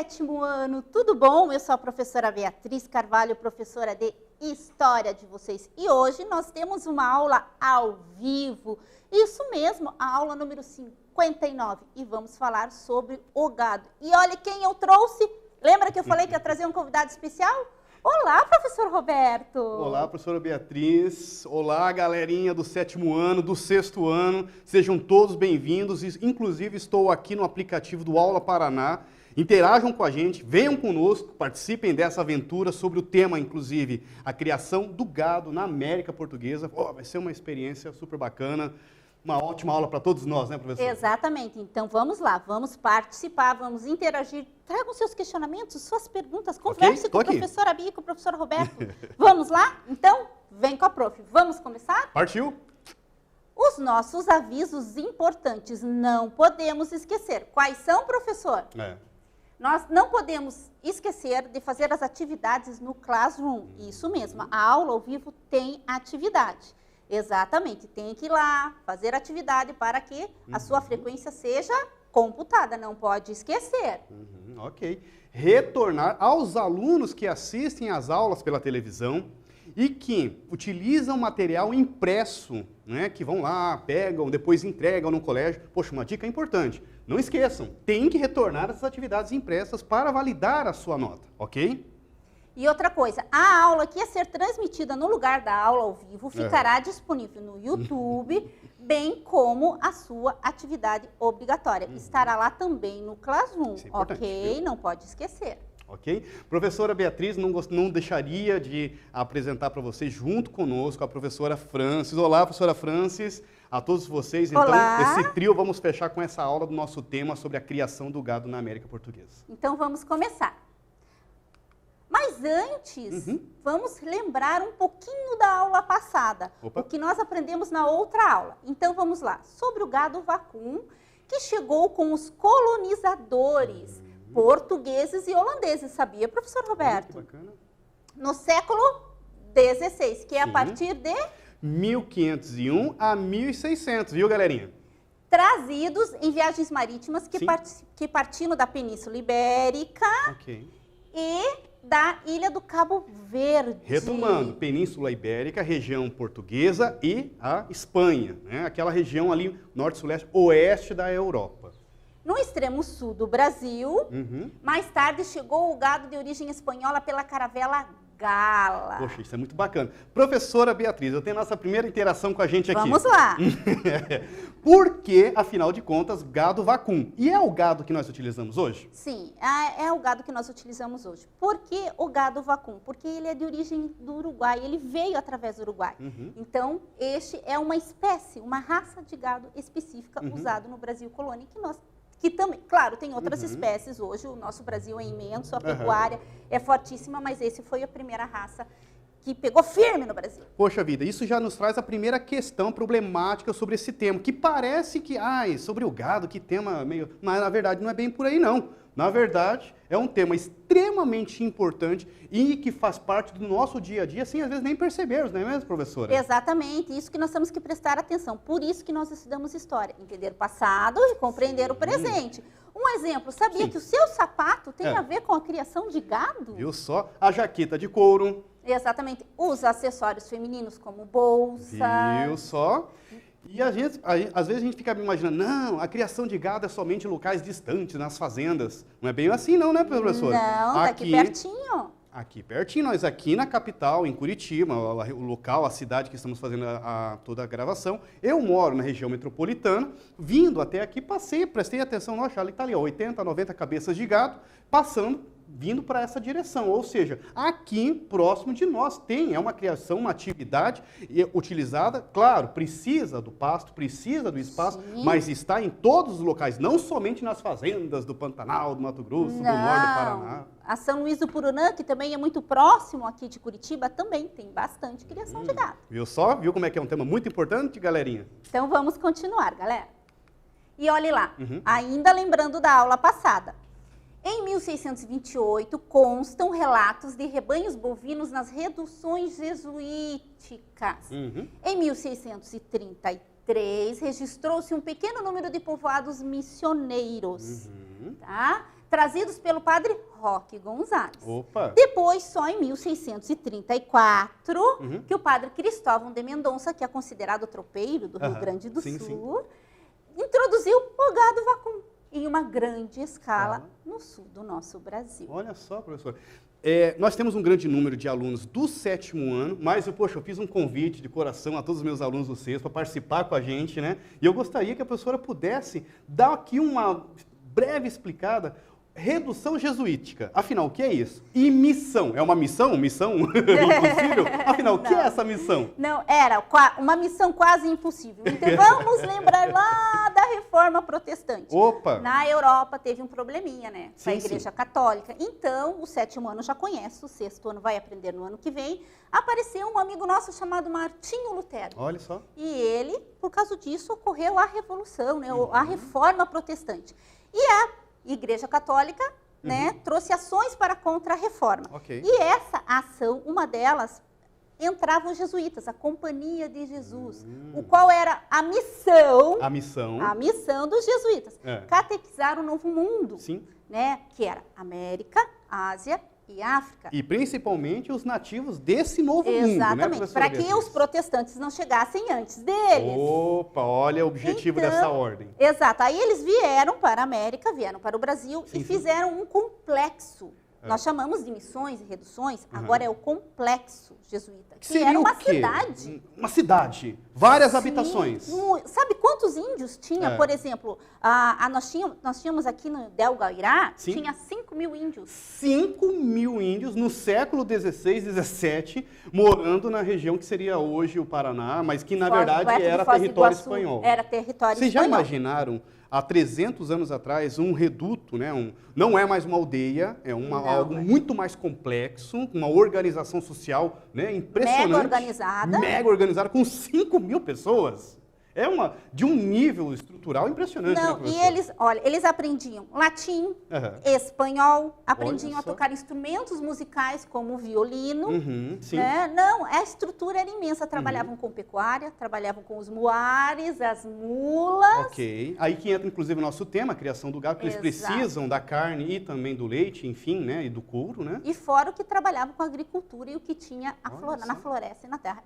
sétimo ano, tudo bom? Eu sou a professora Beatriz Carvalho, professora de História de vocês. E hoje nós temos uma aula ao vivo, isso mesmo, a aula número 59. E vamos falar sobre o gado. E olha quem eu trouxe, lembra que eu falei que ia trazer um convidado especial? Olá, professor Roberto! Olá, professora Beatriz. Olá, galerinha do sétimo ano, do sexto ano. Sejam todos bem-vindos. Inclusive, estou aqui no aplicativo do Aula Paraná. Interajam com a gente, venham conosco, participem dessa aventura sobre o tema, inclusive, a criação do gado na América Portuguesa. Vai ser uma experiência super bacana. Uma ótima aula para todos nós, né, professor? Exatamente. Então, vamos lá, vamos participar, vamos interagir. Tragam seus questionamentos, suas perguntas, converse com a professora Bia e com o professor Roberto. Vamos lá? Então, vem com a prof. Vamos começar? Partiu! Os nossos avisos importantes, não podemos esquecer. Quais são, professor? Nós não podemos esquecer de fazer as atividades no Classroom. Isso mesmo, a aula ao vivo tem atividade. Exatamente, tem que ir lá, fazer atividade para que a sua frequência seja computada, não pode esquecer. Ok. Retornar aos alunos que assistem às aulas pela televisão e que utilizam material impresso, né, que vão lá, pegam, depois entregam no colégio. Poxa, uma dica importante, não esqueçam, tem que retornar essas atividades impressas para validar a sua nota, ok? E outra coisa, a aula que ia ser transmitida no lugar da aula ao vivo ficará disponível no YouTube, bem como a sua atividade obrigatória. Estará lá também no Classroom, ok? Viu? Não pode esquecer. Ok? Professora Beatriz, não deixaria de apresentar para vocês, junto conosco, a professora Francis. Olá, professora Francis, a todos vocês. Olá. Então, esse trio, vamos fechar com essa aula do nosso tema sobre a criação do gado na América Portuguesa. Então, vamos começar. Mas antes, vamos lembrar um pouquinho da aula passada, o que nós aprendemos na outra aula. Então, vamos lá. Sobre o gado vacum, que chegou com os colonizadores portugueses e holandeses. Sabia, professor Roberto? Muito bacana. No século XVI, que é a partir de 1501 a 1600, viu, galerinha? Trazidos em viagens marítimas que partindo da Península Ibérica e da Ilha do Cabo Verde. Retomando, Península Ibérica, região portuguesa e a Espanha, né? Aquela região ali, norte, sul, oeste da Europa. No extremo sul do Brasil, mais tarde chegou o gado de origem espanhola pela caravela gala. Poxa, isso é muito bacana. Professora Beatriz, eu tenho a nossa primeira interação com a gente aqui. Vamos lá. Por que, afinal de contas, gado vacum? E é o gado que nós utilizamos hoje? Sim, é o gado que nós utilizamos hoje. Por que o gado vacum? Porque ele é de origem do Uruguai, ele veio através do Uruguai. Então, este é uma espécie, uma raça de gado específica usado no Brasil colônia, que também, claro, tem outras espécies hoje, o nosso Brasil é imenso, a pecuária é fortíssima, mas esse foi a primeira raça que pegou firme no Brasil. Poxa vida, isso já nos traz a primeira questão problemática sobre esse tema, que parece que, sobre o gado, que tema meio... Mas, na verdade, não é bem por aí, não. Na verdade, é um tema extremamente importante e que faz parte do nosso dia a dia, sem às vezes nem percebermos, não é mesmo, professora? Exatamente, isso que nós temos que prestar atenção. Por isso que nós estudamos história, entender o passado e compreender o presente. Um exemplo, sabia que o seu sapato tem a ver com a criação de gado? Viu só? A jaqueta de couro. Exatamente, os acessórios femininos como bolsa. Viu só? E às vezes a gente fica imaginando, não, a criação de gado é somente em locais distantes, nas fazendas. Não é bem assim não, né, professora? Não, aqui pertinho. Aqui pertinho, nós aqui na capital, em Curitiba, o local, a cidade que estamos fazendo toda a gravação. Eu moro na região metropolitana, vindo até aqui, prestei atenção, nossa, ali está ali, 80, 90 cabeças de gado, vindo para essa direção, ou seja, aqui próximo de nós é uma criação, uma atividade utilizada, claro, precisa do pasto, precisa do espaço, mas está em todos os locais, não somente nas fazendas do Pantanal, do Mato Grosso, do norte do Paraná. A São Luís do Purunã, que também é muito próximo aqui de Curitiba, também tem bastante criação de gado. Viu só? Viu como é que é um tema muito importante, galerinha? Então vamos continuar, galera. E olhe lá, ainda lembrando da aula passada, em 1628, constam relatos de rebanhos bovinos nas reduções jesuíticas. Em 1633, registrou-se um pequeno número de povoados missioneiros. Tá? trazidos pelo padre Roque Gonzalez. Opa! Depois, só em 1634, que o padre Cristóvão de Mendonça, que é considerado o tropeiro do Rio Grande do Sul, introduziu o gado vacum em uma grande escala no sul do nosso Brasil. Olha só, professor. Nós temos um grande número de alunos do 7º ano, mas eu fiz um convite de coração a todos os meus alunos do 6º para participar com a gente, né? E eu gostaria que a professora pudesse dar aqui uma breve explicada. Redução jesuítica. Afinal, o que é isso? E missão. É uma missão? Missão impossível? Afinal, o que é essa missão? Não, era uma missão quase impossível. Então, vamos lembrar lá da Reforma Protestante. Opa! Na Europa teve um probleminha, né? Com a Sim, Igreja Católica. Então, o 7º ano já conhece, o 6º ano vai aprender no ano que vem. Apareceu um amigo nosso chamado Martinho Lutero. Olha só. E ele, por causa disso, ocorreu a Revolução, né? A Reforma Protestante. E a Igreja Católica, né, trouxe ações para contra a reforma. Okay. E essa ação, uma delas, entravam os jesuítas, a Companhia de Jesus, o qual era a missão. A missão. A missão dos jesuítas. Catequizar o novo mundo. Sim. Né, que era América, Ásia e África. E principalmente os nativos desse novo mundo, né, exatamente, para que os protestantes não chegassem antes deles. Opa, olha o objetivo dessa ordem. Exato, aí eles vieram para a América, vieram para o Brasil e fizeram um complexo. Nós chamamos de missões e reduções, agora é o complexo jesuíta, que era uma cidade. Uma cidade, várias habitações. Sabe quantos índios tinha? Por exemplo, nós tínhamos aqui no Del Guairá, tinha 5.000 índios. 5.000 índios no século XVI, XVII, morando na região que seria hoje o Paraná, mas que na verdade era território espanhol. Era território espanhol. Vocês já imaginaram, há 300 anos atrás, um reduto, né? Não é mais uma aldeia, é algo muito mais complexo, uma organização social, né, impressionante. Mega organizada, com 5.000 pessoas. É de um nível estrutural impressionante. Não, né, e eles aprendiam latim, espanhol, aprendiam a tocar instrumentos musicais como o violino. Né? Não, a estrutura era imensa. Trabalhavam com pecuária, trabalhavam com os muares, as mulas. Ok. Aí que entra, inclusive, o nosso tema, a criação do gado, porque eles precisam da carne e também do leite, enfim, né, e do couro, né? E fora o que trabalhavam com a agricultura e o que tinha na floresta e na terra.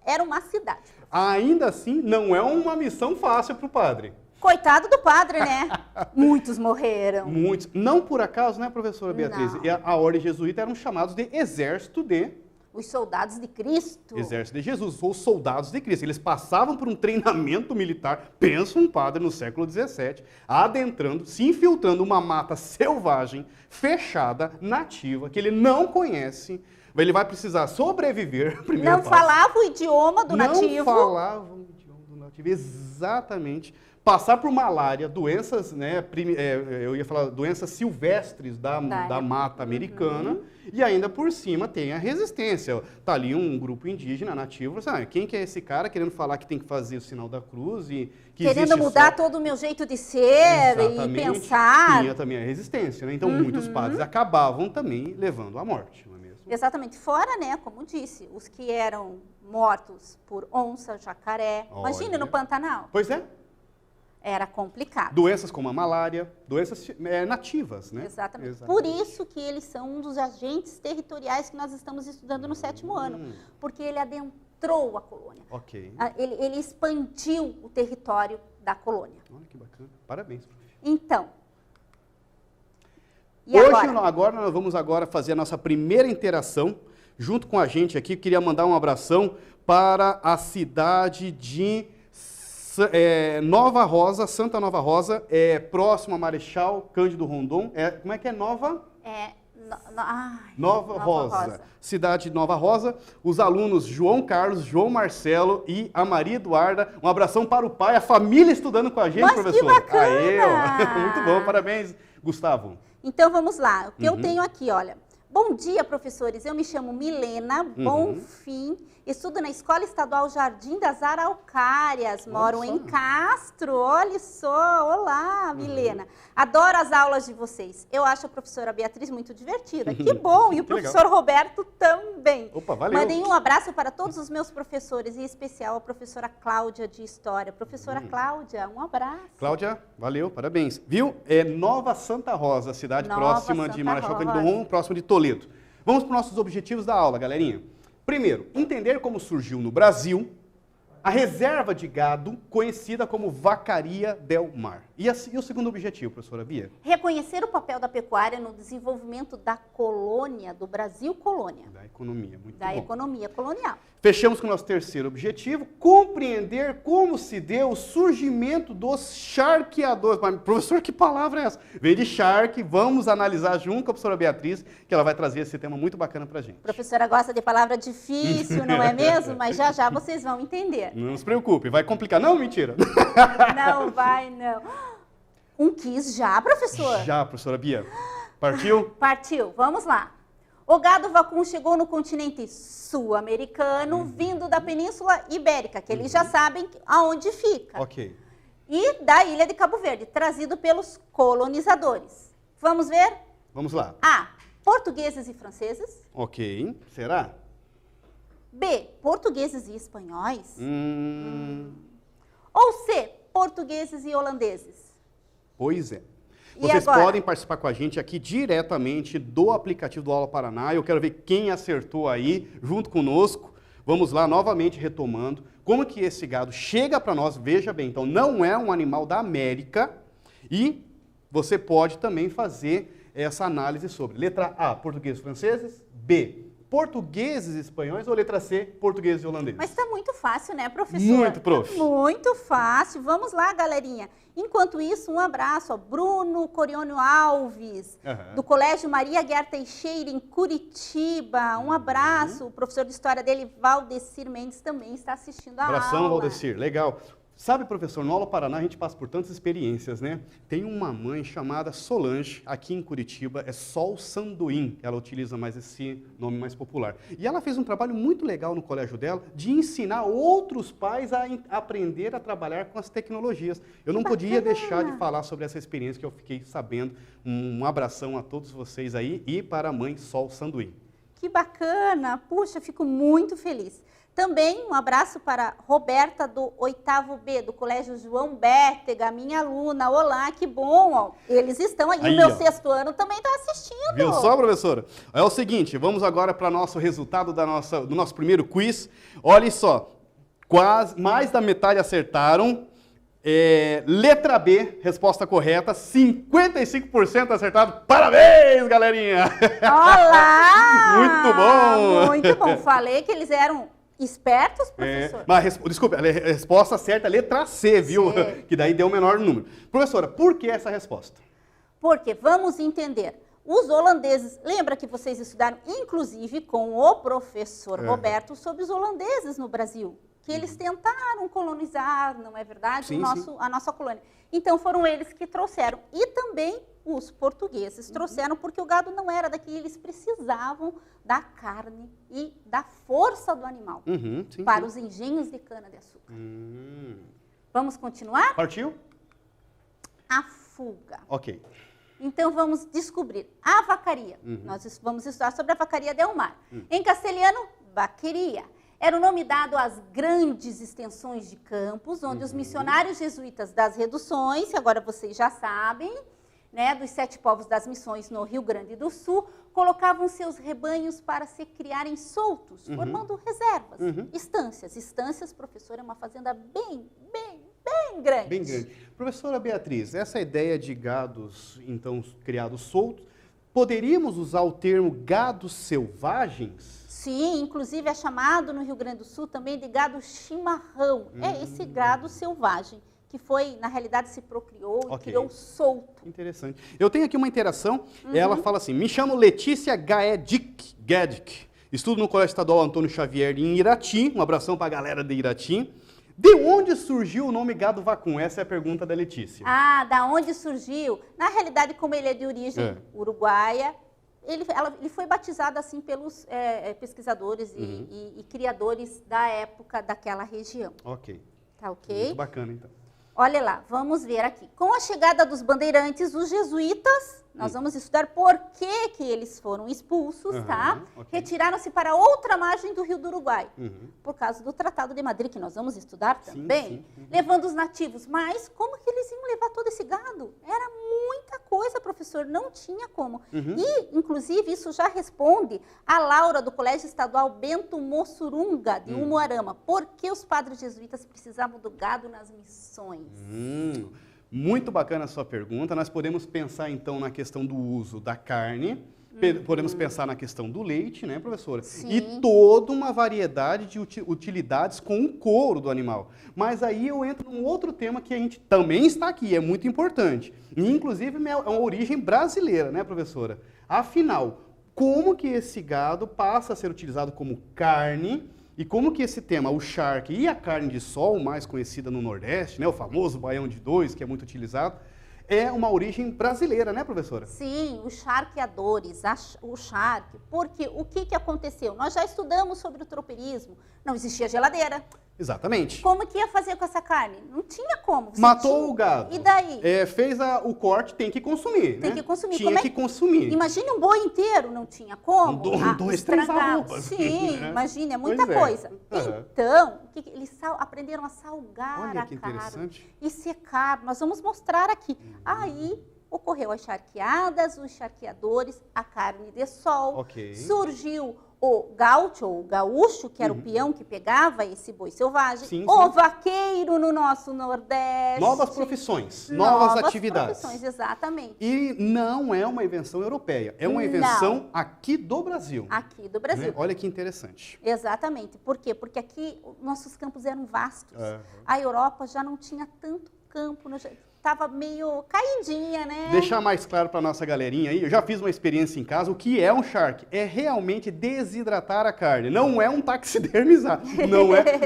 Era uma cidade. Ainda assim, não é uma missão fácil para o padre. Coitado do padre, né? Muitos morreram. Muitos. Não por acaso, né, professora Beatriz? A ordem jesuíta eram chamados de exército de... Os soldados de Cristo. Exército de Jesus, ou soldados de Cristo. Eles passavam por um treinamento militar, pensa um padre no século XVII, adentrando, se infiltrando uma mata selvagem, fechada, nativa, que ele não conhece. Ele vai precisar sobreviver. Não falava o idioma do nativo. Não falava o idioma do nativo, exatamente. Passar por malária, doenças, né, eu ia falar doenças silvestres da mata americana, e ainda por cima tem a resistência. Está ali um grupo indígena nativo, quem que é esse cara querendo falar que tem que fazer o sinal da cruz e que querendo mudar todo o meu jeito de ser e pensar. Tinha também a resistência, né? Então muitos padres acabavam também levando à morte, não é mesmo? Exatamente. Fora, né, como disse, os que eram mortos por onça, jacaré. Imagine no Pantanal. Pois é. Era complicado. Doenças como a malária, doenças nativas, né? Exatamente. Por isso que eles são um dos agentes territoriais que nós estamos estudando no 7º ano. Porque ele adentrou a colônia. Ok. Ele expandiu o território da colônia. Olha que bacana. Parabéns, prof. Então. E agora nós vamos fazer a nossa primeira interação junto com a gente aqui. Queria mandar um abração para a cidade de Nova Rosa, Santa Nova Rosa, próximo a Marechal Cândido Rondon. Como é que é Nova? Nova Rosa. Cidade de Nova Rosa. Os alunos João Carlos, João Marcelo e a Maria Eduarda. Um abração para o pai, a família estudando com a gente, professor. Que bacana! Muito bom, parabéns, Gustavo. Então vamos lá. O que eu tenho aqui, olha. Bom dia, professores. Eu me chamo Milena Bonfim, estudo na Escola Estadual Jardim das Araucárias, moro em Castro. Olha só, olá, Milena. Adoro as aulas de vocês. Eu acho a professora Beatriz muito divertida. Que bom, e o professor Roberto também. Opa, valeu. Mandem um abraço para todos os meus professores, em especial a professora Cláudia de História. Professora Cláudia, um abraço. Cláudia, valeu, parabéns. Viu? É Nova Santa Rosa, cidade próxima de Marechal Cândido Rondon, próximo de Toledo. Vamos para os nossos objetivos da aula, galerinha. Primeiro, entender como surgiu no Brasil a reserva de gado conhecida como Vacaria del Mar. E o segundo objetivo, professora Bia? Reconhecer o papel da pecuária no desenvolvimento da colônia, do Brasil colônia. Da economia, muito bom. Da economia colonial. Fechamos com o nosso terceiro objetivo, compreender como se deu o surgimento dos charqueadores. Mas, professor, que palavra é essa? Vem de charque, vamos analisar junto com a professora Beatriz, que ela vai trazer esse tema muito bacana pra gente. A professora gosta de palavra difícil, não é mesmo? Mas já já vocês vão entender. Não se preocupe, vai complicar. Não, mentira. Não vai, não. Um quiz já, professor? Já, professora Bia. Partiu? Partiu, vamos lá. O gado vacum chegou no continente sul-americano, vindo da Península Ibérica, que eles já sabem aonde fica. Ok. E da ilha de Cabo Verde, trazido pelos colonizadores. Vamos ver? Vamos lá. A. Portugueses e franceses. Ok. Será? B. Portugueses e espanhóis. Ou C. Portugueses e holandeses. Pois é. E Vocês agora? podem participar com a gente aqui diretamente do aplicativo do Aula Paraná. Eu quero ver quem acertou aí, junto conosco. Vamos lá, novamente retomando. Como que esse gado chega para nós? Veja bem, então não é um animal da América. E você pode também fazer essa análise sobre. Letra A, portugueses e franceses. B, portugueses e espanhóis. Ou letra C, portugueses e holandeses. Mas está muito fácil, né, professor? Muito, prof. Muito fácil. Vamos lá, galerinha. Enquanto isso, um abraço a Bruno Corione Alves, do Colégio Maria Guiar Teixeira, em Curitiba. Um abraço. O professor de história dele, Valdecir Mendes, também está assistindo a Abração, aula. Valdecir. Legal. Sabe, professor, no Aula Paraná a gente passa por tantas experiências, né? Tem uma mãe chamada Solange, aqui em Curitiba, é Sol Sanduim, ela utiliza mais esse nome mais popular. E ela fez um trabalho muito legal no colégio dela, de ensinar outros pais a aprender a trabalhar com as tecnologias. Eu não podia deixar de falar sobre essa experiência que eu fiquei sabendo. Um abração a todos vocês aí e para a mãe Sol Sanduim. Que bacana! Puxa, fico muito feliz. Também um abraço para Roberta do 8º B, do Colégio João Bértega, minha aluna. Olá, que bom! Ó. Eles estão aí, o meu 6º ano também está assistindo. Viu só, professora? É o seguinte, vamos agora para o nosso resultado do nosso primeiro quiz. Olha só, quase mais da metade acertaram. Letra B, resposta correta, 55% acertado. Parabéns, galerinha! Olá! Muito bom! Muito bom. Falei que eles eram espertos, professor. Mas, desculpa, a resposta certa é letra C, viu? C. Que daí deu o menor número. Professora, por que essa resposta? Porque, vamos entender, os holandeses, lembra que vocês estudaram, inclusive, com o professor Roberto, sobre os holandeses no Brasil, que eles tentaram colonizar, não é verdade? Sim, A nossa colônia. Então, foram eles que trouxeram. E também os portugueses trouxeram, porque o gado não era daqui, eles precisavam da carne e da força do animal para os engenhos de cana-de-açúcar. Vamos continuar? Partiu? A fuga. Ok. Então, vamos descobrir a vacaria. Nós vamos estudar sobre a Vacaria del Mar. Em castelhano, vaqueria. Era o nome dado às grandes extensões de campos, onde os missionários jesuítas das reduções, que agora vocês já sabem, né, dos 7 povos das missões no Rio Grande do Sul, colocavam seus rebanhos para se criarem soltos, formando reservas, estâncias. Estâncias, professor, é uma fazenda bem grande. Bem grande. Professora Beatriz, essa ideia de gados, então, criados soltos, poderíamos usar o termo gados selvagens? Sim, inclusive é chamado no Rio Grande do Sul também de gado chimarrão. É esse gado selvagem, que foi, na realidade, se procriou e criou solto. Interessante. Eu tenho aqui uma interação, ela fala assim, me chamo Letícia Guedic, estudo no Colégio Estadual Antônio Xavier em Irati, um abração para a galera de Irati. De onde surgiu o nome gado vacum? Essa é a pergunta da Letícia. Ah, da onde surgiu? Na realidade, como ele é de origem uruguaia, ele foi batizado assim pelos pesquisadores e criadores da época daquela região. Ok. Tá ok? Muito bacana, então. Olha lá, vamos ver aqui. Com a chegada dos bandeirantes, os jesuítas, nós vamos estudar por que eles foram expulsos, tá? Ok. Retiraram-se para outra margem do Rio do Uruguai, por causa do Tratado de Madrid, que nós vamos estudar também, levando os nativos. Mas como que eles iam levar todo esse gado? Era muita coisa, professor, não tinha como. E, inclusive, isso já responde a Laura do Colégio Estadual Bento Mossurunga, de Umuarama. Por que os padres jesuítas precisavam do gado nas missões? Muito bacana a sua pergunta. Nós podemos pensar, então, na questão do uso da carne, podemos pensar na questão do leite, né, professora? Sim. E toda uma variedade de utilidades com o couro do animal. Mas aí eu entro num outro tema que a gente também está aqui, é muito importante. E, inclusive, é uma origem brasileira, né, professora? Afinal, como que esse gado passa a ser utilizado como carne? E como que esse tema, o charque e a carne de sol, mais conhecida no Nordeste, né, o famoso baião de dois, que é muito utilizado, é uma origem brasileira, né, professora? Sim, os charqueadores, o charque. Porque o que aconteceu? Nós já estudamos sobre o tropeirismo, não existia geladeira. Exatamente. Como que ia fazer com essa carne? Não tinha como. Matou o gado. E daí? Fez o corte, tem que consumir, Tem né? que consumir. Tinha que consumir. Imagine um boi inteiro, não tinha como. Dois, três arrobas. Sim, né? imagina, é muita Pois é. coisa. Então, eles aprenderam a salgar Olha a que carne interessante. e secar. Nós vamos mostrar aqui. Aí ocorreu as charqueadas, os charqueadores, a carne de sol. Ok. Surgiu o gaúcho, ou o gaúcho, que era o peão que pegava esse boi selvagem. Sim, o sim. vaqueiro no nosso Nordeste. Novas profissões, novas atividades. Profissões, exatamente. E não é uma invenção europeia, é uma invenção aqui do Brasil. Aqui do Brasil. Né? Olha que interessante. Exatamente. Por quê? Porque aqui nossos campos eram vastos. Aham. A Europa já não tinha tanto campo, estava meio caidinha, né? Deixar mais claro para nossa galerinha aí, eu já fiz uma experiência em casa, o que é um charque? É realmente desidratar a carne, não é um taxidermizar,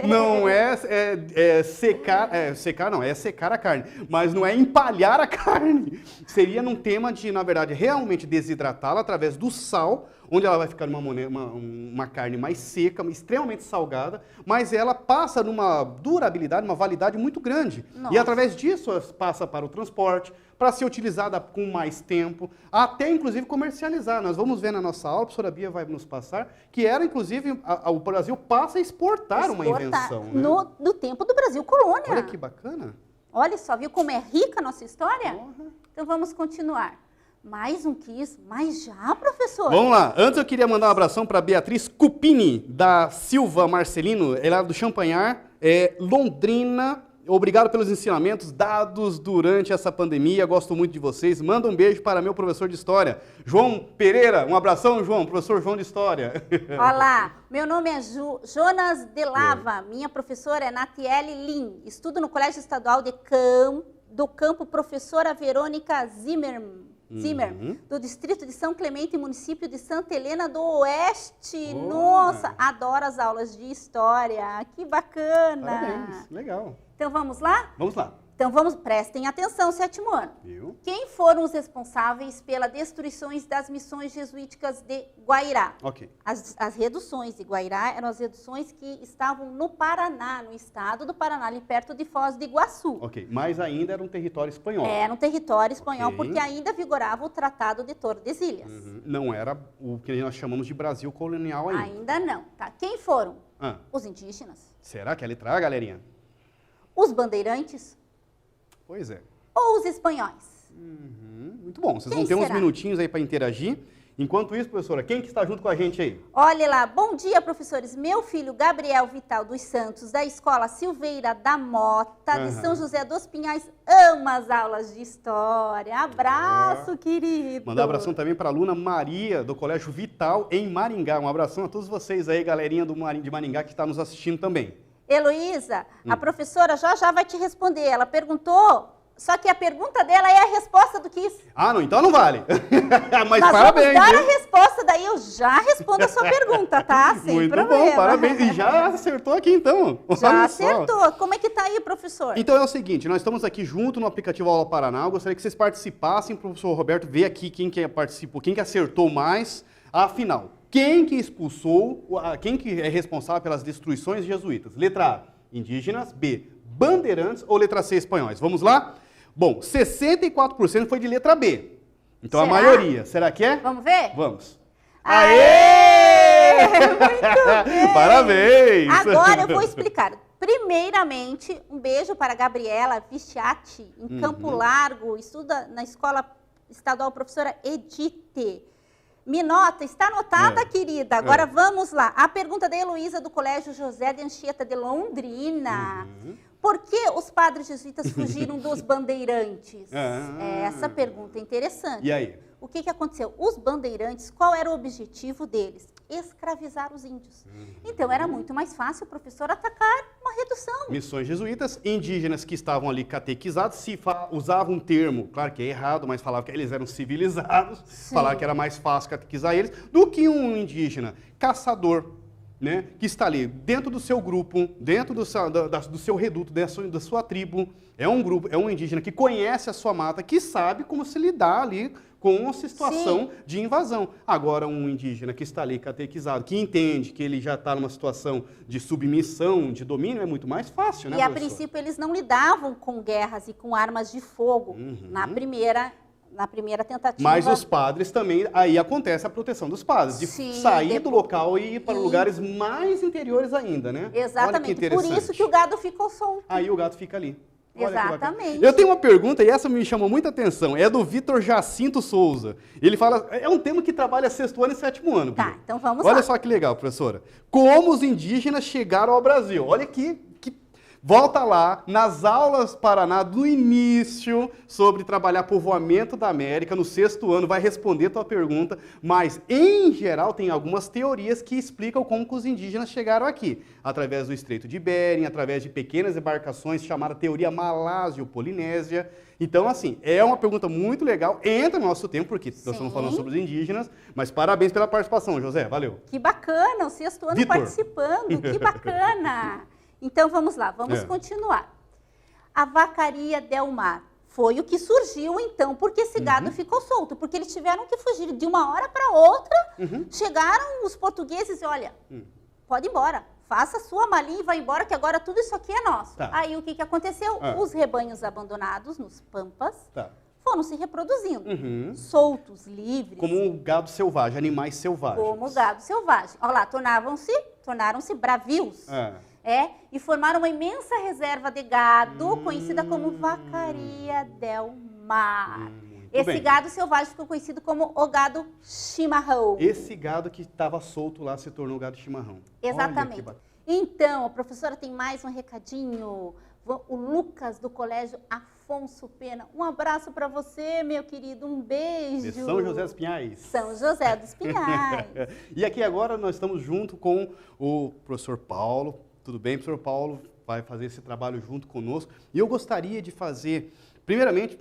não é secar, é secar a carne, mas não é empalhar a carne. Seria num tema de, na verdade, realmente desidratá-la através do sal, onde ela vai ficar uma carne mais seca, extremamente salgada, mas ela passa numa durabilidade, uma validade muito grande. Nossa. E através disso passa para o transporte, para ser utilizada com mais tempo, até inclusive comercializar. Nós vamos ver na nossa aula, a professora Bia vai nos passar, que era inclusive, o Brasil passa a exportar uma invenção. Né? No tempo do Brasil colônia. Olha que bacana. Olha só, viu como é rica a nossa história? Uhum. Então vamos continuar. Mais um quiz, mas já, professor? Vamos lá. Antes eu queria mandar um abração para Beatriz Cupini, da Silva Marcelino, ela é do Champanhar, Londrina. Obrigado pelos ensinamentos dados durante essa pandemia. Gosto muito de vocês. Manda um beijo para meu professor de História, João Pereira. Um abração, João, professor João de História. Olá, meu nome é Jonas de Lava. Minha professora é Natiele Lin. Estudo no Colégio Estadual do Campo Professora Verônica Zimmer, do Distrito de São Clemente, município de Santa Helena do Oeste. Oh. Nossa, adoro as aulas de História. Que bacana. Parabéns, legal. Então vamos lá? Vamos lá. Então prestem atenção, 7º ano. Viu? Quem foram os responsáveis pelas destruições das missões jesuíticas de Guairá? Ok. As reduções de Guairá eram as reduções que estavam no Paraná, no estado do Paraná, ali perto de Foz do Iguaçu. Ok, mas ainda era um território espanhol. Era um território espanhol, Ok. porque ainda vigorava o Tratado de Tordesilhas. Não era o que nós chamamos de Brasil colonial ainda. Ainda não. Tá? Quem foram? Os indígenas? Será que é a letra A, galerinha? Os bandeirantes? Pois é. Ou os espanhóis? Muito bom. Vocês Quem vão ter uns será? minutinhos aí para interagir. Enquanto isso, professora, quem que está junto com a gente aí? Olha lá, bom dia, professores. Meu filho Gabriel Vital dos Santos, da Escola Silveira da Mota, de São José dos Pinhais, ama as aulas de História. Abraço, querido. Mandar um abração também para a aluna Maria, do Colégio Vital, em Maringá. Um abração a todos vocês aí, galerinha de Maringá, que está nos assistindo também. Heloísa, a professora já vai te responder. Ela perguntou Só que a pergunta dela é a resposta do quiz. Ah, não, então não vale. Mas Nós parabéns. Vamos dar hein? a resposta, daí eu já respondo a sua pergunta, tá? Sem Muito problema. bom, parabéns. E já acertou aqui, então. Já Olha acertou. só. Como é que tá aí, professor? Então é o seguinte, nós estamos aqui junto no aplicativo Aula Paraná. Eu gostaria que vocês participassem, professor Roberto, ver aqui quem que participou, quem que acertou mais. Afinal, quem que expulsou, quem que é responsável pelas destruições jesuítas? Letra A, indígenas. B, bandeirantes. Ou letra C, espanhóis? Vamos lá? Bom, 64% foi de letra B. Então Será? a maioria. Será que é? Vamos ver? Vamos. Aê! Muito bem! Parabéns! Agora eu vou explicar. Primeiramente, um beijo para a Gabriela Vichati, em Campo Largo, estuda na Escola Estadual Professora Edith. Me nota, está anotada, querida. Agora vamos lá. A pergunta da Heloísa, do Colégio José de Anchieta de Londrina. Por que os padres jesuítas fugiram dos bandeirantes? Essa pergunta é interessante. E aí? O que aconteceu? Os bandeirantes, qual era o objetivo deles? Escravizar os índios. Então, era muito mais fácil o professor atacar uma redução. Missões jesuítas, indígenas que estavam ali catequizados, usavam um termo, claro que é errado, mas falavam que eles eram civilizados, falavam que era mais fácil catequizar eles, do que um indígena caçador, né, que está ali dentro do seu grupo, dentro do seu reduto, da sua tribo. É um grupo, é um indígena que conhece a sua mata, que sabe como se lidar ali com a situação de invasão. Agora, um indígena que está ali catequizado, que entende que ele já está numa situação de submissão, de domínio, é muito mais fácil, né, E a professor? princípio eles não lidavam com guerras e com armas de fogo na primeira tentativa. Mas os padres também, aí acontece a proteção dos padres, de sair do local e ir para lugares mais interiores ainda, né? Exatamente, Olha que por isso que o gado ficou solto. Aí o gato fica ali. Olha que bacana. Exatamente. Eu tenho uma pergunta, e essa me chamou muita atenção, é do Vitor Jacinto Souza. Ele fala, é um tema que trabalha 6º ano e 7º ano. Tá, Bia. então vamos lá. Olha só que legal, professora. Como os indígenas chegaram ao Brasil. Olha que volta lá, nas aulas Paraná do início, sobre trabalhar povoamento da América, no 6º ano, vai responder a tua pergunta, mas, em geral, tem algumas teorias que explicam como que os indígenas chegaram aqui, através do Estreito de Bering, através de pequenas embarcações, chamada teoria malásio-polinésia. Então, assim, é uma pergunta muito legal, entra no nosso tempo, porque nós estamos falando sobre os indígenas, mas parabéns pela participação, José, valeu. Que bacana, o 6º ano Vitor. participando, que bacana. Então, vamos lá, vamos continuar. A vacaria del mar foi o que surgiu, então, porque esse gado ficou solto, porque eles tiveram que fugir de uma hora para outra, chegaram os portugueses e, olha, pode ir embora, faça sua malinha e vai embora, que agora tudo isso aqui é nosso. Tá. Aí, o que aconteceu? Os rebanhos abandonados nos pampas foram se reproduzindo, soltos, livres. Como um gado selvagem, animais selvagens. Como gado selvagem. Olha lá, tornaram-se bravios. E formaram uma imensa reserva de gado, conhecida como Vacaria del Mar. Esse gado selvagem ficou conhecido como o gado chimarrão. Esse gado que estava solto lá se tornou gado chimarrão. Exatamente. Então, a professora tem mais um recadinho. O Lucas, do Colégio Afonso Pena. Um abraço para você, meu querido. Um beijo. De São José dos Pinhais. São José dos Pinhais. E aqui agora nós estamos junto com o professor Paulo. Tudo bem, professor Paulo? Vai fazer esse trabalho junto conosco. E eu gostaria de fazer, primeiramente,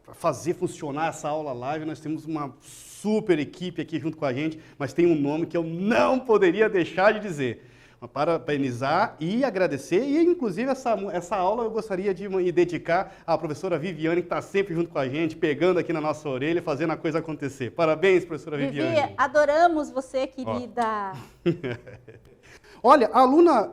para fazer funcionar essa aula live, nós temos uma super equipe aqui junto com a gente, mas tem um nome que eu não poderia deixar de dizer. Parabenizar e agradecer, e inclusive essa aula eu gostaria de dedicar à professora Viviane, que está sempre junto com a gente, pegando aqui na nossa orelha, fazendo a coisa acontecer. Parabéns, professora Viviane. Vivi, adoramos você, querida. Olha, a aluna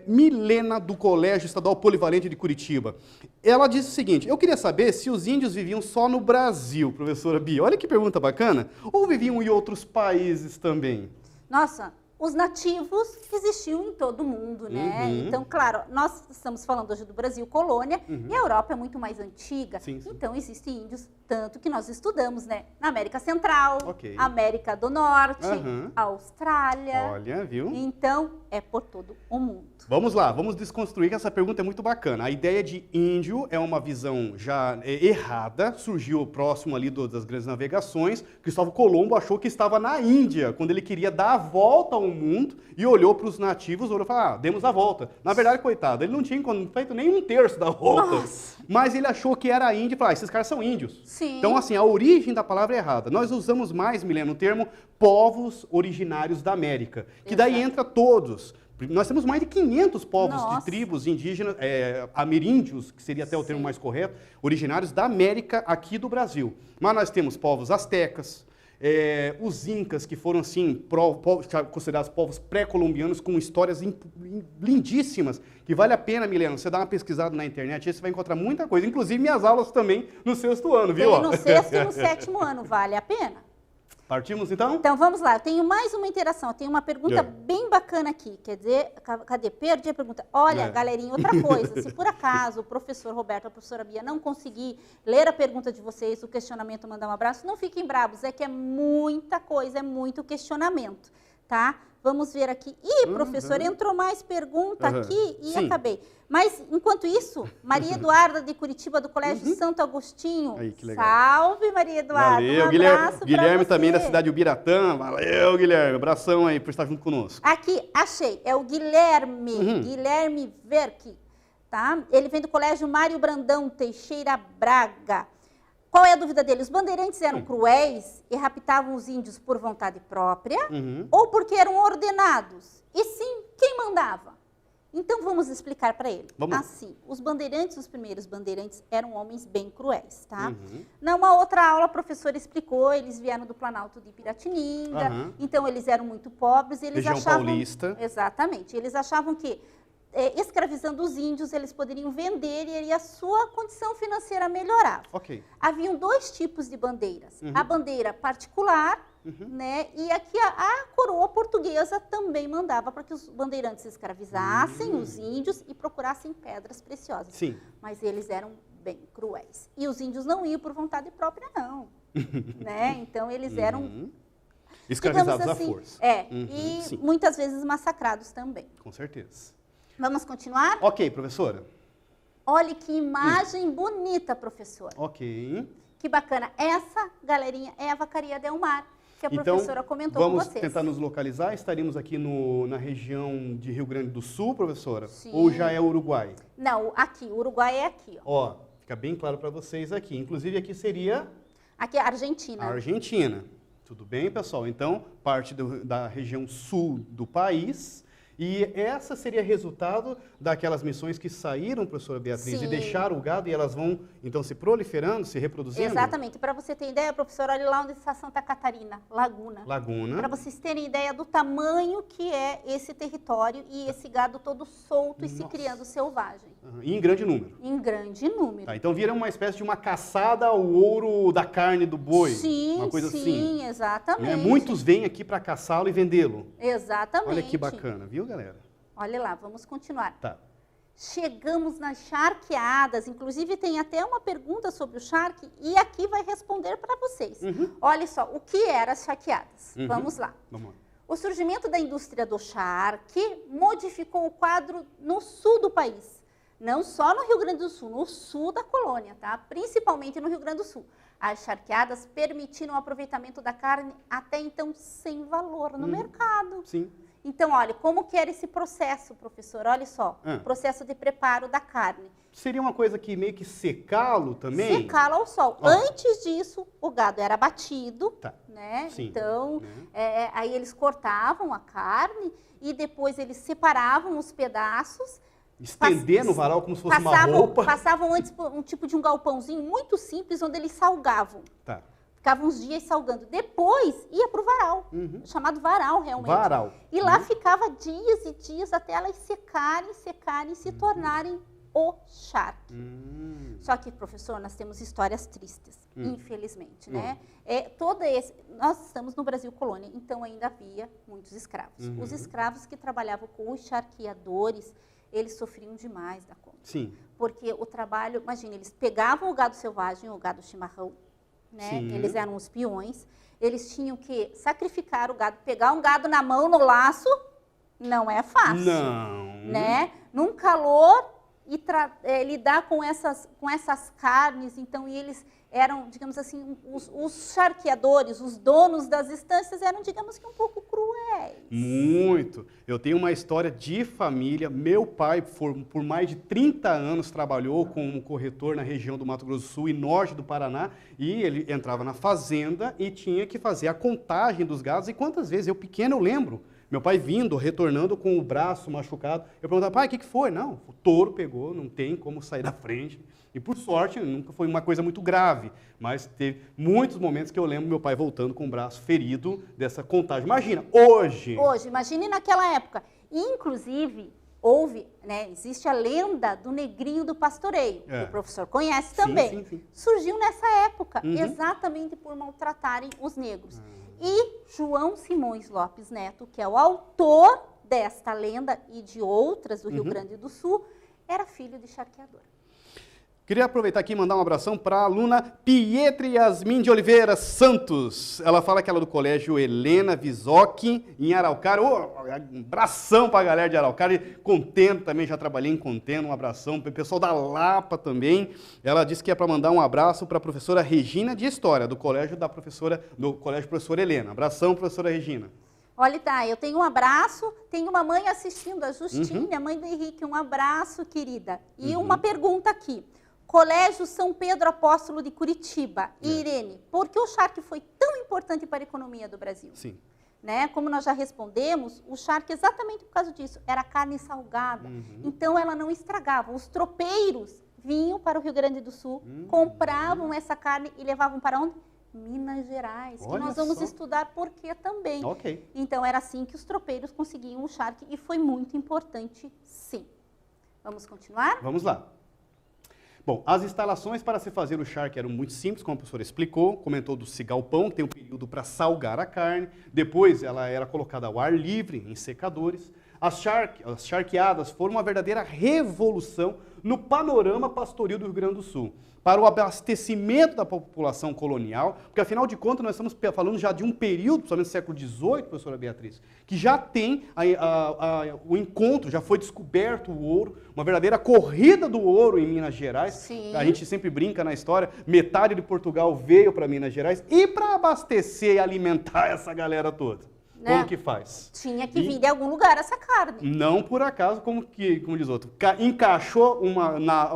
Milena, do Colégio Estadual Polivalente de Curitiba, ela disse o seguinte, eu queria saber se os índios viviam só no Brasil, professora Bia. Olha que pergunta bacana. Ou viviam em outros países também? Nossa, os nativos existiam em todo o mundo, né? Então, claro, nós estamos falando hoje do Brasil colônia, e a Europa é muito mais antiga. Sim, sim. Então, existem índios, tanto que nós estudamos, né? Na América Central, América do Norte, Austrália. Olha, viu? Então, é por todo o mundo. Vamos lá, vamos desconstruir, que essa pergunta é muito bacana. A ideia de índio é uma visão já errada, surgiu próximo ali das grandes navegações. Cristóvão Colombo achou que estava na Índia, quando ele queria dar a volta ao o mundo e olhou para os nativos, olhou e falou, demos a volta. Na verdade, coitado, ele não tinha feito nem 1/3 da volta. Nossa. Mas ele achou que era índio e falou, esses caras são índios. Sim. Então, assim, a origem da palavra é errada. Nós usamos mais, Milena, o termo povos originários da América, que daí entra todos. Nós temos mais de 500 povos de tribos indígenas, ameríndios, que seria até o termo mais correto, originários da América, aqui do Brasil. Mas nós temos povos astecas, os incas, que foram, assim, considerados povos pré-colombianos com histórias lindíssimas, que vale a pena, Milena, você dá uma pesquisada na internet, aí você vai encontrar muita coisa, inclusive minhas aulas também no 6º ano, viu? Tem no 6º e no 7º ano, vale a pena. Partimos, então? Então, vamos lá. Eu tenho mais uma interação. Eu tenho uma pergunta bem bacana aqui. Quer dizer, cadê? Perdi a pergunta. Olha, galerinha, outra coisa. Se por acaso o professor Roberto, a professora Bia, não conseguir ler a pergunta de vocês, o questionamento, mandar um abraço, não fiquem bravos. É que é muita coisa, é muito questionamento, tá? Vamos ver aqui. Ih, professor, entrou mais pergunta aqui e acabei. Mas, enquanto isso, Maria Eduarda de Curitiba, do Colégio Santo Agostinho. Aí, que legal. Salve, Maria Eduarda. Valeu, um abraço Guilherme pra também você. da cidade de Ubiratã. Valeu, Guilherme. Abração aí por estar junto conosco. Aqui, achei. É o Guilherme. Guilherme Verck, tá? Ele vem do Colégio Mário Brandão Teixeira Braga. Qual é a dúvida dele? Os bandeirantes eram cruéis e raptavam os índios por vontade própria ou porque eram ordenados? E sim, quem mandava? Então, vamos explicar para ele. Assim, os bandeirantes, os primeiros bandeirantes, eram homens bem cruéis, tá? Numa outra aula, a professora explicou, eles vieram do Planalto de Piratininga, então eles eram muito pobres. Eles Região achavam, paulista. Exatamente. Eles achavam que, escravizando os índios, eles poderiam vender e a sua condição financeira melhorava. Haviam 2 tipos de bandeiras. A bandeira particular, né? E aqui a coroa portuguesa também mandava para que os bandeirantes escravizassem os índios e procurassem pedras preciosas. Sim. Mas eles eram bem cruéis. E os índios não iam por vontade própria, não. Né? Então, eles eram... escravizados assim, à força. E muitas vezes massacrados também. Com certeza. Vamos continuar? Ok, professora. Olha que imagem bonita, professora. Ok. Que bacana. Essa galerinha é a Vacaria Del Mar, que a professora comentou com vocês. Vamos tentar nos localizar. Estaríamos aqui na região de Rio Grande do Sul, professora? Sim. Ou já é Uruguai? Não, aqui. O Uruguai é aqui. Ó, fica bem claro para vocês aqui. Inclusive, aqui seria... Aqui é a Argentina. A Argentina. Tudo bem, pessoal? Então, parte da região sul do país. E essa seria resultado daquelas missões que saíram, professora Beatriz, e deixaram o gado e elas vão, então, se proliferando, se reproduzindo? Exatamente. Para você ter ideia, professora, olha lá onde está Santa Catarina, Laguna. Para vocês terem ideia do tamanho que é esse território e esse gado todo solto e se criando selvagem. E em grande número. Em grande número. Tá, então vira uma espécie de uma caçada ao ouro da carne do boi. Sim, uma coisa assim. Sim, exatamente. Muitos vêm aqui para caçá-lo e vendê-lo. Exatamente. Olha que bacana, viu, galera? Olha lá, vamos continuar. Tá. Chegamos nas charqueadas, inclusive tem até uma pergunta sobre o charque e aqui vai responder para vocês. Olha só, o que eram as charqueadas? Vamos lá. Vamos lá. O surgimento da indústria do charque modificou o quadro no sul do país. Não só no Rio Grande do Sul, no sul da colônia, tá? Principalmente no Rio Grande do Sul. As charqueadas permitiram o aproveitamento da carne até então sem valor no mercado. Sim. Então, olha, como que era esse processo, professor? Olha só, o processo de preparo da carne. Seria uma coisa que meio que secá-lo também? Secá-lo ao sol. Antes disso, o gado era abatido, né? Sim. Então, aí eles cortavam a carne e depois eles separavam os pedaços. Estender no varal como se fosse uma roupa. Passavam antes por um tipo de um galpãozinho muito simples, onde eles salgavam. Tá. Ficavam uns dias salgando. Depois ia para o varal, chamado varal realmente. Varal. E lá ficava dias e dias até elas secarem e se tornarem o charque. Só que, professor, nós temos histórias tristes, infelizmente, né? Nós estamos no Brasil colônia, então ainda havia muitos escravos. Os escravos que trabalhavam com os charqueadores, eles sofriam demais da conta. Sim. Porque o trabalho, imagina, eles pegavam o gado selvagem, o gado chimarrão, né? Eles eram os peões, eles tinham que sacrificar o gado, pegar um gado na mão, no laço, não é fácil. Não. Né? Num calor e lidar com essas carnes. Então, eles eram, digamos assim, os charqueadores, os donos das estâncias eram, digamos que, um pouco cruéis. Muito. Eu tenho uma história de família. Meu pai, por mais de 30 anos, trabalhou como corretor na região do Mato Grosso do Sul e norte do Paraná, e ele entrava na fazenda e tinha que fazer a contagem dos gados. E quantas vezes, eu pequeno, eu lembro, meu pai vindo, retornando com o braço machucado, eu perguntava, pai, o que foi? Não, o touro pegou, não tem como sair da frente. E por sorte, nunca foi uma coisa muito grave, mas teve muitos momentos que eu lembro meu pai voltando com o braço ferido dessa contagem. Imagina, hoje! Hoje, imagine naquela época. Inclusive, existe a lenda do negrinho do pastoreio, que o professor conhece também. Sim. Surgiu nessa época, exatamente por maltratarem os negros. E João Simões Lopes Neto, que é o autor desta lenda e de outras do Rio Grande do Sul, era filho de charqueador. Queria aproveitar aqui e mandar um abração para a aluna Pietri Yasmin de Oliveira Santos. Ela fala que ela é do colégio Helena Visocchi, em Araucária. Um abração para a galera de Araucária. Contendo também, já trabalhei em Contendo. Um abração para o pessoal da Lapa também. Ela disse que é para mandar um abraço para a professora Regina de História, do colégio Professora Helena. Abração, professora Regina. Olha, tá, eu tenho um abraço, tenho uma mãe assistindo, a Justine, a mãe do Henrique. Um abraço, querida. E uma pergunta aqui. Colégio São Pedro Apóstolo de Curitiba. Irene, por que o charque foi tão importante para a economia do Brasil? Sim. Né? Como nós já respondemos, o charque, exatamente por causa disso, era carne salgada. Então, ela não estragava. Os tropeiros vinham para o Rio Grande do Sul, compravam essa carne e levavam para onde? Minas Gerais, que nós vamos estudar por quê também. Ok. Então, era assim que os tropeiros conseguiam o charque e foi muito importante, sim. Vamos continuar? Vamos lá. Bom, as instalações para se fazer o charque eram muito simples, como a professora explicou, comentou do cigalpão, que tem um período para salgar a carne, depois ela era colocada ao ar livre, em secadores. As charqueadas foram uma verdadeira revolução no panorama pastoril do Rio Grande do Sul, para o abastecimento da população colonial, porque afinal de contas nós estamos falando já de um período, principalmente do século XVIII, professora Beatriz, que já tem o encontro, já foi descoberto o ouro, uma verdadeira corrida do ouro em Minas Gerais. Sim. A gente sempre brinca na história, metade de Portugal veio para Minas Gerais, e para abastecer e alimentar essa galera toda. Né? Como que faz? Tinha que vir de algum lugar essa carne. Não por acaso, como diz outro, encaixou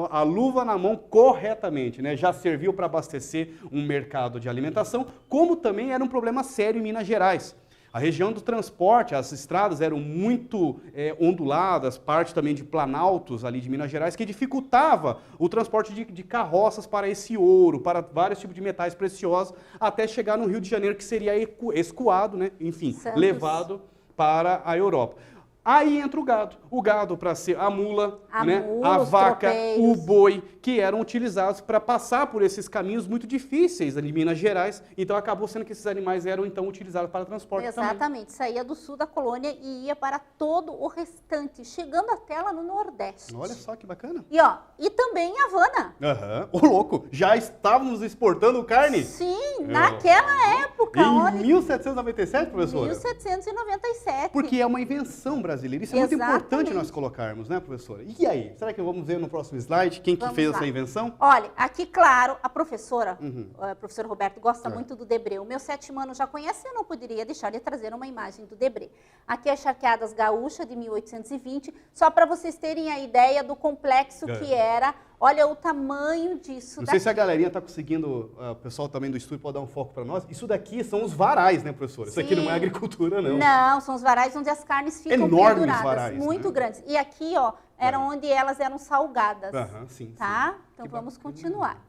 a luva na mão corretamente, né? Já serviu para abastecer um mercado de alimentação, como também era um problema sério em Minas Gerais. A região do transporte, as estradas eram muito onduladas, parte também de planaltos ali de Minas Gerais, que dificultava o transporte de carroças para esse ouro, para vários tipos de metais preciosos, até chegar no Rio de Janeiro, que seria escoado, né? Enfim, Santos. Levado para a Europa. Aí entra o gado para ser a mula, a vaca, o boi, que eram utilizados para passar por esses caminhos muito difíceis ali em Minas Gerais. Então acabou sendo que esses animais eram então utilizados para transporte. Exatamente, também. Saía do sul da colônia e ia para todo o restante, chegando até lá no Nordeste. Olha só que bacana. E também em Havana. Ô louco, já estávamos exportando carne? Sim, naquela época. Em 1797, professora? 1797. Porque é uma invenção brasileira. Isso é muito importante nós colocarmos, né, professora? E aí? Será que vamos ver no próximo slide quem que fez essa invenção? Olha, aqui, claro, a professora, a professora Roberto, gosta muito do Debré. O meu 7º ano já conhece, eu não poderia deixar de trazer uma imagem do Debré. Aqui as charqueadas gaúcha de 1820, só para vocês terem a ideia do complexo que era. Olha o tamanho disso. Não sei se a galerinha está conseguindo, o pessoal também do estúdio pode dar um foco para nós. Isso daqui são os varais, né, professora? Isso aqui não é agricultura, não. Não, são os varais onde as carnes ficam enormes penduradas. Varais, muito grandes. E aqui, era onde elas eram salgadas. Sim, tá? Então vamos continuar.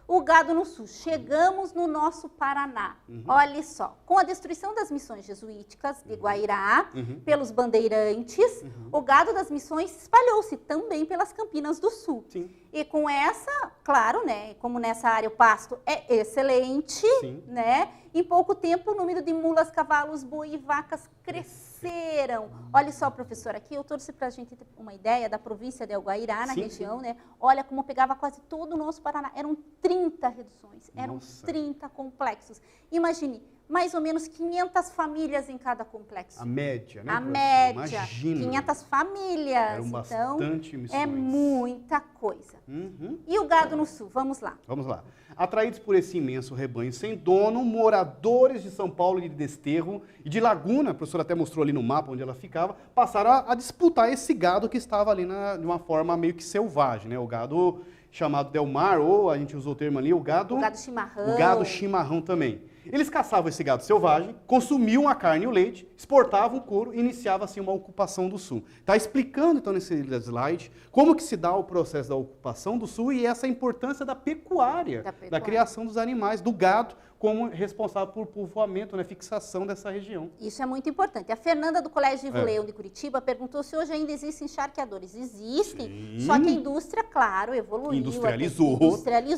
O gado no sul. Chegamos no nosso Paraná. Olha só, com a destruição das missões jesuíticas de Guairá, pelos bandeirantes, o gado das missões espalhou-se também pelas Campinas do Sul. Sim. E com essa, claro, né, como nessa área o pasto é excelente, né? Em pouco tempo o número de mulas, cavalos, boi e vacas cresceram. Olha só, professora, aqui eu trouxe para a gente ter uma ideia da província de Guairá, na região, né? Olha como pegava quase todo o nosso Paraná. Eram 30 reduções, eram 30 complexos. Imagine, mais ou menos 500 famílias em cada complexo. A média, né? A média, Imagina. 500 famílias. Eram Então, bastante missões. é muita coisa. Uhum. E o gado no sul? Vamos lá. Vamos lá. Atraídos por esse imenso rebanho sem dono, moradores de São Paulo de Desterro e de Laguna, a professora até mostrou ali no mapa onde ela ficava, passaram a disputar esse gado que estava ali de uma forma meio que selvagem, né? O gado chamado Delmar, ou a gente usou o termo ali, o gado chimarrão. O gado chimarrão também. Eles caçavam esse gado selvagem, consumiam a carne e o leite, exportavam o couro e iniciava assim uma ocupação do sul. Está explicando então nesse slide como que se dá o processo da ocupação do sul e essa importância da pecuária, da criação dos animais, do gado como responsável por povoamento, né, fixação dessa região. Isso é muito importante. A Fernanda do Colégio Ivo Leão de Curitiba perguntou se hoje ainda existem charqueadores. Existem, Sim. só que a indústria, claro, evoluiu. Industrializou,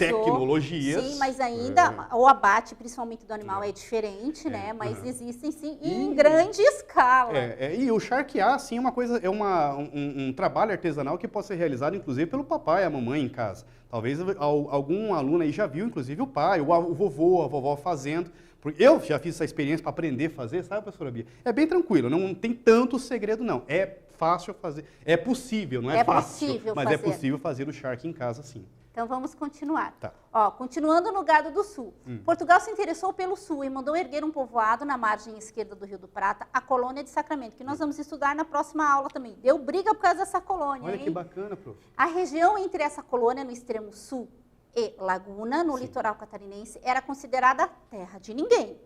tecnologias. Sim, mas ainda o abate, principalmente do animal, é diferente, né? Mas existem sim, e em grande escala. E o charquear, assim, uma coisa, é um trabalho artesanal que pode ser realizado, inclusive, pelo papai e a mamãe em casa. Talvez algum aluno aí já viu, inclusive, o pai, o vovô, a vovó fazendo. Porque eu já fiz essa experiência para aprender a fazer, sabe, professora Bia? É bem tranquilo, não tem tanto segredo, não. É fácil fazer. É possível, não é fácil, mas é possível fazer o charque em casa, sim. Então vamos continuar. Tá. Ó, continuando no gado do sul. Portugal se interessou pelo sul e mandou erguer um povoado na margem esquerda do Rio do Prata, a colônia de Sacramento, que nós vamos estudar na próxima aula também. Deu briga por causa dessa colônia. Olha que bacana, prof. A região entre essa colônia no extremo sul e Laguna, no litoral catarinense, era considerada terra de ninguém,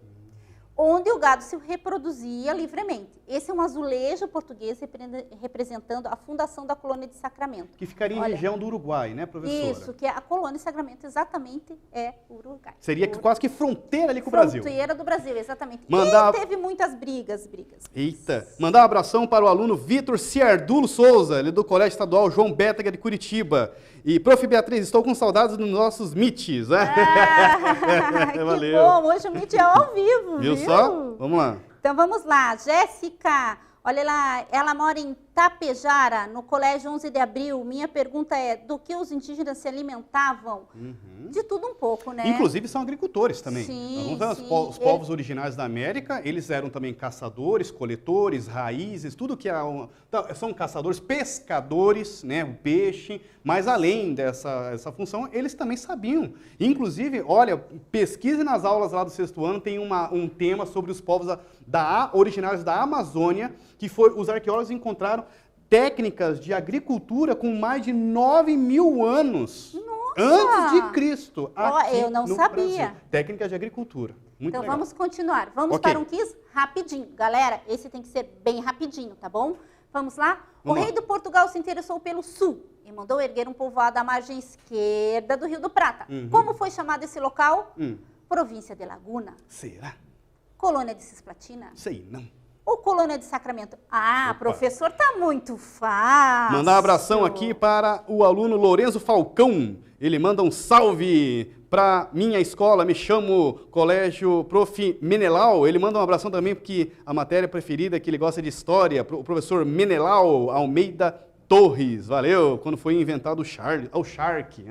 onde o gado se reproduzia livremente. Esse é um azulejo português representando a fundação da colônia de Sacramento. Que ficaria em região do Uruguai, né, professora? Isso, que a colônia de Sacramento exatamente é o Uruguai. Seria quase que fronteira ali com o Brasil. Fronteira do Brasil, exatamente. E teve muitas brigas. Eita! Mandar um abração para o aluno Vitor Ciardulo Souza, ele é do Colégio Estadual João Bétega de Curitiba. E, prof. Beatriz, estou com saudades dos nossos meets, né? Que Valeu. bom, hoje o meet é ao vivo, viu? Só? Vamos lá. Então vamos lá, Jéssica, olha lá, ela mora em Tapejara, no Colégio 11 de Abril. Minha pergunta é, do que os indígenas se alimentavam? De tudo um pouco, né? Inclusive são agricultores também. Sim, os povos originários da América, eles eram também caçadores, coletores, raízes, tudo que são caçadores, pescadores, né, o peixe, mas além dessa função, eles também sabiam. Inclusive, olha, pesquise nas aulas lá do 6º ano, tem um tema sobre os povos originários da Amazônia, que os arqueólogos encontraram técnicas de agricultura com mais de 9.000 anos. Nossa! Antes de Cristo. Eu não sabia. Brasil. Técnicas de agricultura. Muito então legal. Vamos continuar. Vamos para um quiz rapidinho. Galera, esse tem que ser bem rapidinho, tá bom? Vamos lá? O rei do Portugal se interessou pelo sul e mandou erguer um povoado à margem esquerda do Rio do Prata. Como foi chamado esse local? Província de Laguna. Será? Colônia de Cisplatina. Sei não. Ou colônia de Sacramento? Professor, tá muito fácil. Mandar um abração aqui para o aluno Lorenzo Falcão. Ele manda um salve para minha escola, me chamo Colégio Prof. Menelau. Ele manda um abração também porque a matéria preferida que ele gosta de história, o professor Menelau Almeida Torres. Valeu, quando foi inventado o charque.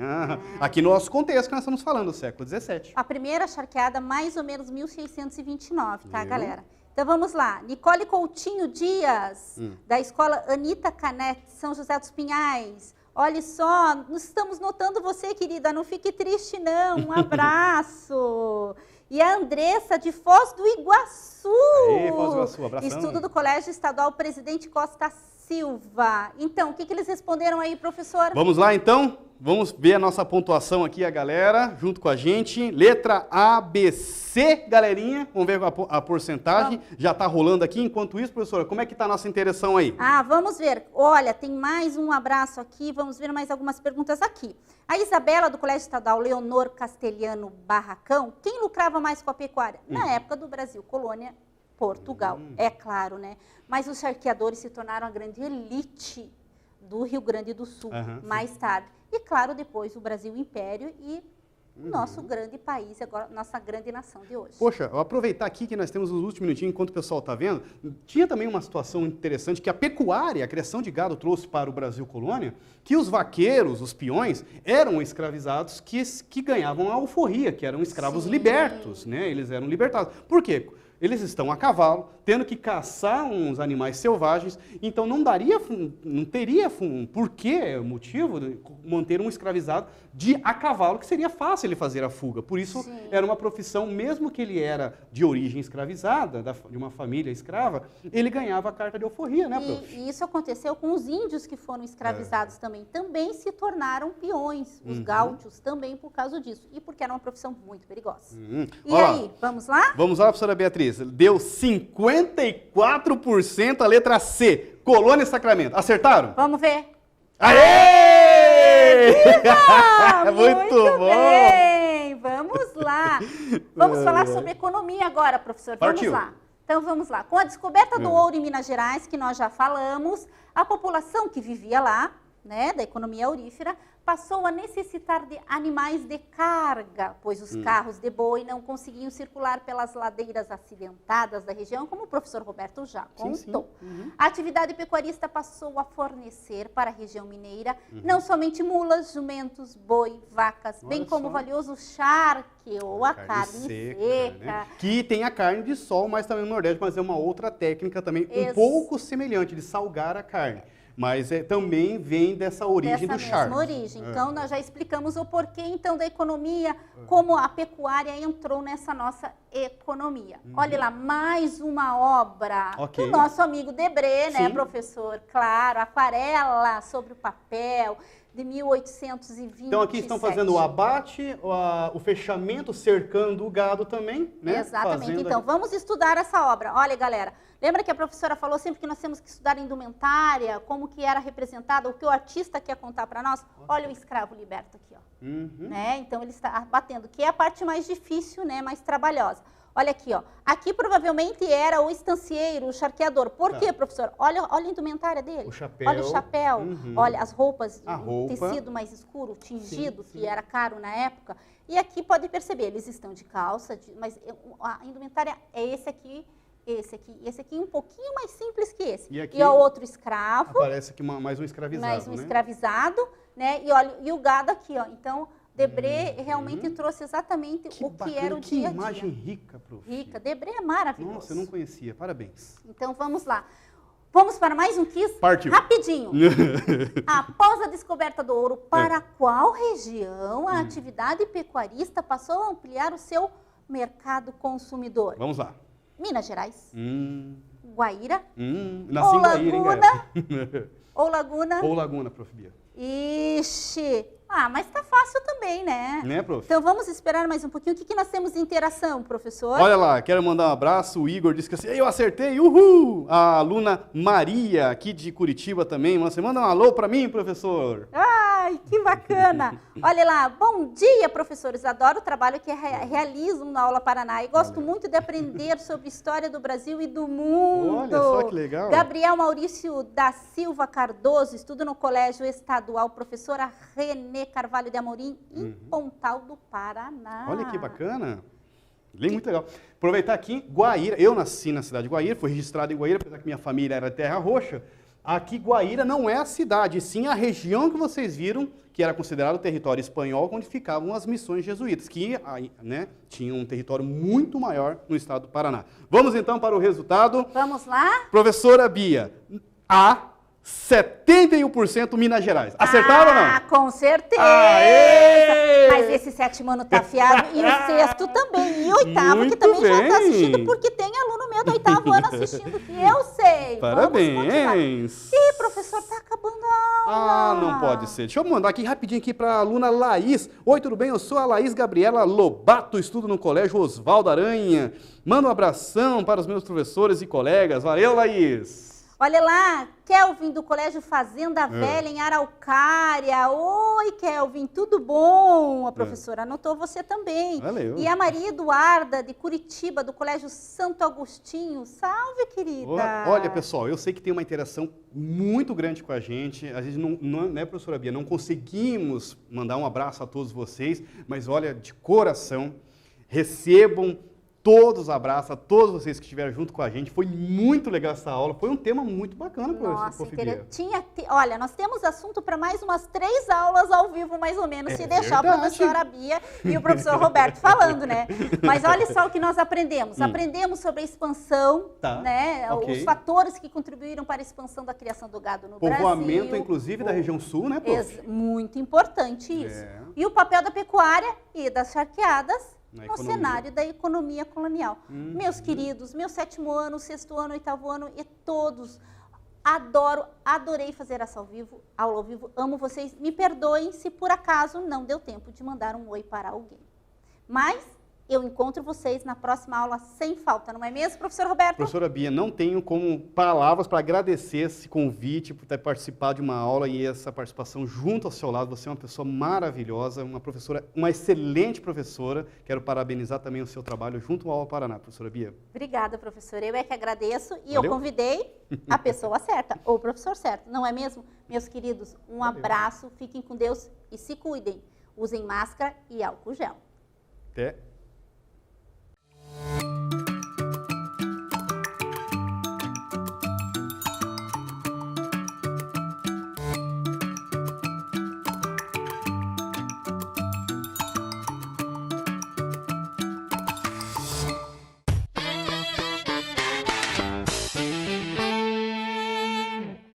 Aqui no nosso contexto que nós estamos falando, do século XVII. A primeira charqueada, mais ou menos 1629, tá, galera? Então vamos lá, Nicole Coutinho Dias, da escola Anita Canete, São José dos Pinhais. Olha só, nós estamos notando você, querida, não fique triste não, um abraço. E a Andressa de Foz do Iguaçu. Aê, Foz do Iguaçu, abração. Estudo do Colégio Estadual Presidente Costa Silva. Então, o que eles responderam aí, professor? Vamos lá, então? Vamos ver a nossa pontuação aqui, a galera, junto com a gente. Letra A, B, C, galerinha. Vamos ver a porcentagem. Já está rolando aqui. Enquanto isso, professora, como é que está a nossa interação aí? Vamos ver. Olha, tem mais um abraço aqui. Vamos ver mais algumas perguntas aqui. A Isabela, do Colégio Estadual Leonor Castelhano Barracão. Quem lucrava mais com a pecuária? Na época do Brasil, colônia Portugal. É claro, né? Mas os charqueadores se tornaram a grande elite do Rio Grande do Sul, mais tarde. E, claro, depois o Brasil Império e nosso grande país, agora nossa grande nação de hoje. Poxa, eu aproveitar aqui que nós temos os últimos minutinhos, enquanto o pessoal está vendo, tinha também uma situação interessante que a pecuária, a criação de gado trouxe para o Brasil colônia, que os vaqueiros, os peões, eram escravizados que ganhavam a alforria, que eram escravos libertos, né? Eles eram libertados. Por quê? Eles estão a cavalo, tendo que caçar uns animais selvagens, então não teria motivo de manter um escravizado a cavalo, que seria fácil ele fazer a fuga. Por isso, era uma profissão, mesmo que ele era de origem escravizada, de uma família escrava, ele ganhava a carta de alforria, né, prof? E isso aconteceu com os índios que foram escravizados também se tornaram peões, os gaúchos também por causa disso, e porque era uma profissão muito perigosa. E aí, vamos lá? Vamos lá, professora Beatriz. Deu 54% a letra C, Colônia e Sacramento. Acertaram? Vamos ver. Aê! Muito bom! Bem, vamos lá. Vamos falar sobre economia agora, professor. Partiu. Vamos lá. Então vamos lá. Com a descoberta do ouro em Minas Gerais, que nós já falamos, a população que vivia lá, né, da economia aurífera, passou a necessitar de animais de carga, pois os carros de boi não conseguiam circular pelas ladeiras acidentadas da região, como o professor Roberto já contou. A atividade pecuarista passou a fornecer para a região mineira não somente mulas, jumentos, boi, vacas, bem como o valioso charque ou a carne seca. Né? Que tem a carne de sol, mas também no Nordeste, mas é uma outra técnica também um pouco semelhante de salgar a carne. Mas também vem dessa origem do charque. Dessa mesma origem. Então, nós já explicamos o porquê, então, da economia, como a pecuária entrou nessa nossa economia. Olha lá, mais uma obra do nosso amigo Debré, né, professor? Claro, aquarela sobre o papel, de 1827. Então, aqui estão fazendo o abate, o fechamento, cercando o gado também, né? Exatamente. Então, vamos estudar essa obra. Olha, galera, lembra que a professora falou sempre que nós temos que estudar indumentária, como que era representada, o que o artista quer contar para nós? Olha o escravo liberto aqui, ó. Né? Então, ele está batendo, que é a parte mais difícil, né, mais trabalhosa. Olha aqui, ó. Aqui provavelmente era o estancieiro, o charqueador. Por quê, professor? Olha a indumentária dele. O chapéu. Olha o chapéu. Olha as roupas, tecido mais escuro, tingido, que era caro na época. E aqui pode perceber, eles estão de calça, mas a indumentária é esse aqui, esse aqui um pouquinho mais simples que esse. E o outro escravo. Aparece aqui mais um escravizado, mais um escravizado, né? E olha, e o gado aqui, ó. Então, Debré realmente trouxe exatamente o que era o dia a dia. Que imagem rica, prof. Rica. Debré é maravilhoso. Nossa, eu não conhecia. Parabéns. Então, vamos lá. Vamos para mais um quiz? Partiu. Rapidinho. Após a descoberta do ouro, para qual região a atividade pecuarista passou a ampliar o seu mercado consumidor? Vamos lá. Minas Gerais. Guaíra. Nasci em Guaíra, hein, galera? Ou Laguna. Ou Laguna, prof. Bia. Ixi. Mas tá fácil também, né? Né, prof? Então vamos esperar mais um pouquinho. O que nós temos de interação, professor? Olha lá, quero mandar um abraço. O Igor disse que assim, eu acertei, uhul! A aluna Maria, aqui de Curitiba também. Você manda um alô para mim, professor? Ai, que bacana! Olha lá, bom dia, professores. Adoro o trabalho que realizam na Aula Paraná e gosto muito de aprender sobre história do Brasil e do mundo. Olha só que legal. Gabriel Maurício da Silva Cardoso, estuda no Colégio Estadual Professora Renê Carvalho de Amorim, em Pontal do Paraná. Olha que bacana. Muito legal. Aproveitar aqui, Guaíra. Eu nasci na cidade de Guaíra, fui registrado em Guaíra, apesar que minha família era Terra Roxa. Aqui, Guaíra não é a cidade, sim a região que vocês viram, que era considerado território espanhol, onde ficavam as missões jesuítas, que tinham um território muito maior no estado do Paraná. Vamos então para o resultado. Vamos lá? Professora Bia, 71% Minas Gerais. Acertaram ou não? Com certeza. Aê! Mas esse sétimo ano tá afiado e o sexto também. E o oitavo, muito que também já está bem. assistindo, porque tem aluno meu do oitavo ano assistindo, que eu sei. Parabéns. Ih, professor, tá acabando a aula. Não pode ser. Deixa eu mandar aqui rapidinho aqui para a aluna Laís. Oi, tudo bem? Eu sou a Laís Gabriela Lobato, estudo no Colégio Oswaldo Aranha. Manda um abração para os meus professores e colegas. Valeu, Laís. Olha lá, Kelvin do Colégio Fazenda Velha, em Araucária. Oi, Kelvin, tudo bom? A professora anotou você também. Valeu. E a Maria Eduarda, de Curitiba, do Colégio Santo Agostinho. Salve, querida. Olha, pessoal, eu sei que tem uma interação muito grande com a gente. A gente não, né, professora Bia, não conseguimos mandar um abraço a todos vocês, mas olha, de coração, recebam todos os abraços a todos vocês que estiveram junto com a gente. Foi muito legal essa aula. Foi um tema muito bacana, professor Bia. Olha, nós temos assunto para mais umas 3 aulas ao vivo, mais ou menos, se deixar a professora Bia e o professor Roberto falando, né? Mas olha só o que nós aprendemos. Aprendemos sobre a expansão, né? Os fatores que contribuíram para a expansão da criação do gado no Brasil. Povoamento, inclusive, da região sul, né, prof? Muito importante isso. E o papel da pecuária e das charqueadas no cenário da economia colonial. Meus queridos, meu 7º ano, 6º ano, 8º ano e todos, adorei fazer essa aula ao vivo, amo vocês. Me perdoem se por acaso não deu tempo de mandar um oi para alguém. Mas eu encontro vocês na próxima aula sem falta, não é mesmo, professor Roberto? Professora Bia, não tenho como palavras para agradecer esse convite, por ter participado de uma aula e essa participação junto ao seu lado. Você é uma pessoa maravilhosa, uma professora, uma excelente professora. Quero parabenizar também o seu trabalho junto ao Aula Paraná, professora Bia. Obrigada, professora. Eu é que agradeço e eu convidei a pessoa certa, ou o professor certo, não é mesmo? Meus queridos, um abraço, fiquem com Deus e se cuidem. Usem máscara e álcool gel. Até